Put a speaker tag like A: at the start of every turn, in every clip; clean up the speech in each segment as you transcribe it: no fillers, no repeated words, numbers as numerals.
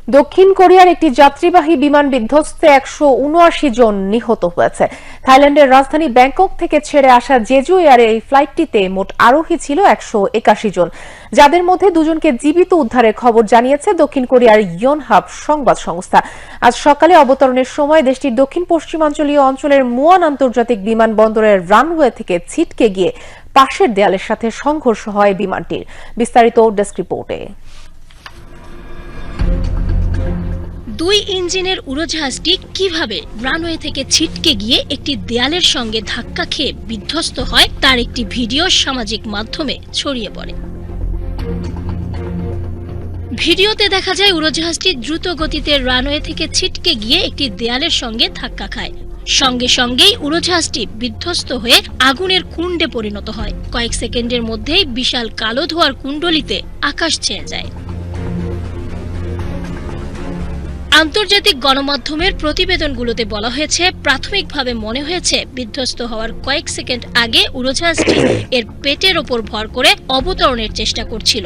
A: দক্ষিণ কোরিয়ার একটি যাত্রীবাহী বিমান বিধ্বস্তে 179 জন নিহত হয়েছে। থাইল্যান্ডের রাজধানী ব্যাংকক থেকে ছেড়ে আসা জেজু এয়ারের এই ফ্লাইটটিতে মোট আরোহী ছিল 181 জন, যাদের মধ্যে দুজনকে জীবিত উদ্ধারের খবর জানিয়েছে দক্ষিণ কোরিয়ার ইয়নহাপ সংবাদ সংস্থা। আজ সকালে অবতরণের সময় দেশটির দক্ষিণ পশ্চিমাঞ্চলীয় অঞ্চলের মুয়ান আন্তর্জাতিক বিমানবন্দরের রানওয়ে থেকে ছিটকে গিয়ে পাশের দেয়ালের সাথে সংঘর্ষ হয় বিমানটির। বিস্তারিত ডেস্ক রিপোর্টে।
B: 2 ইঞ্জিনের উড়োজাহাজটি কিভাবে রানওয়ে থেকে ছিটকে গিয়ে একটি দেয়ালের সঙ্গে ধাক্কা খেয়ে বিধ্বস্ত হয় তার একটি ভিডিও সামাজিক মাধ্যমে ছড়িয়ে পড়ে। ভিডিওতে দেখা যায় উড়োজাহাজটি দ্রুত গতিতে রানওয়ে থেকে ছিটকে গিয়ে একটি দেয়ালের সঙ্গে ধাক্কা খায়। সঙ্গে সঙ্গেই উড়োজাহাজটি বিধ্বস্ত হয়ে আগুনের কুণ্ডে পরিণত হয়। কয়েক সেকেন্ডের মধ্যেই বিশাল কালো ধোঁয়ার কুণ্ডলিতে আকাশ ছেয়ে যায়। আন্তর্জাতিক গণমাধ্যমের প্রতিবেদনগুলোতে বলা হয়েছে, প্রাথমিকভাবে মনে হয়েছে বিধ্বস্ত হওয়ার কয়েক সেকেন্ড আগে উড়োজাহাজটি এর পেটের ওপর ভর করে অবতরণের চেষ্টা করছিল।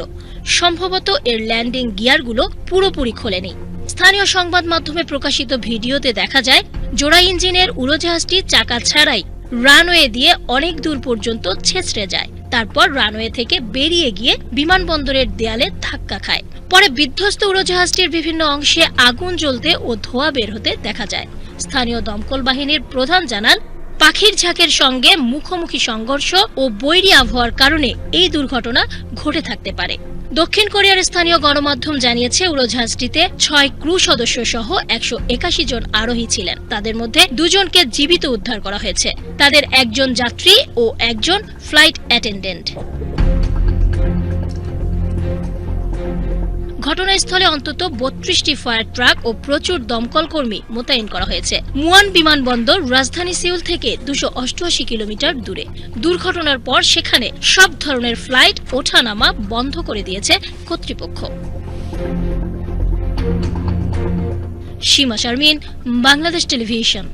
B: সম্ভবত এর ল্যান্ডিং গিয়ারগুলো পুরোপুরি খোলেনি। স্থানীয় সংবাদ মাধ্যমে প্রকাশিত ভিডিওতে দেখা যায় জোড়া ইঞ্জিনের উড়োজাহাজটি চাকা ছাড়াই রানওয়ে দিয়ে অনেক দূর পর্যন্ত ছেঁচড়ে যায়। তারপর রানওয়ে থেকে বেরিয়ে গিয়ে বিমানবন্দরের দেয়ালে ধাক্কা খায়। পরে বিধ্বস্ত উড়োজাহাজটির বিভিন্ন অংশে আগুন জ্বলতে ও ধোঁয়া বের হতে দেখা যায়। স্থানীয় দমকল বাহিনীর প্রধান জানান, পাখির ঝাঁকের সঙ্গে মুখোমুখি সংঘর্ষ ও বৈরী আবহাওয়ার কারণে এই দুর্ঘটনা ঘটে থাকতে পারে। দক্ষিণ কোরিয়ার স্থানীয় গণমাধ্যম জানিয়েছে, উড়োজাহাজটিতে 6 ক্রু সদস্য সহ 181 জন আরোহী ছিলেন। তাদের মধ্যে 2 জনকে জীবিত উদ্ধার করা হয়েছে। তাদের একজন যাত্রী ও একজন ফ্লাইট অ্যাটেন্ডেন্ট। ঘটনাস্থলে অন্তত 32টি ফায়ার ট্রাক ও প্রচুর দমকল কর্মী মোতায়েন করা হয়েছে। মুয়ান বিমানবন্দর রাজধানী সিউল থেকে 288 কিলোমিটার দূরে। দুর্ঘটনার পর সেখানে সব ধরনের ফ্লাইট ওঠানামা বন্ধ করে দিয়েছে কর্তৃপক্ষ। সীমা শারমিন, বাংলাদেশ টেলিভিশন।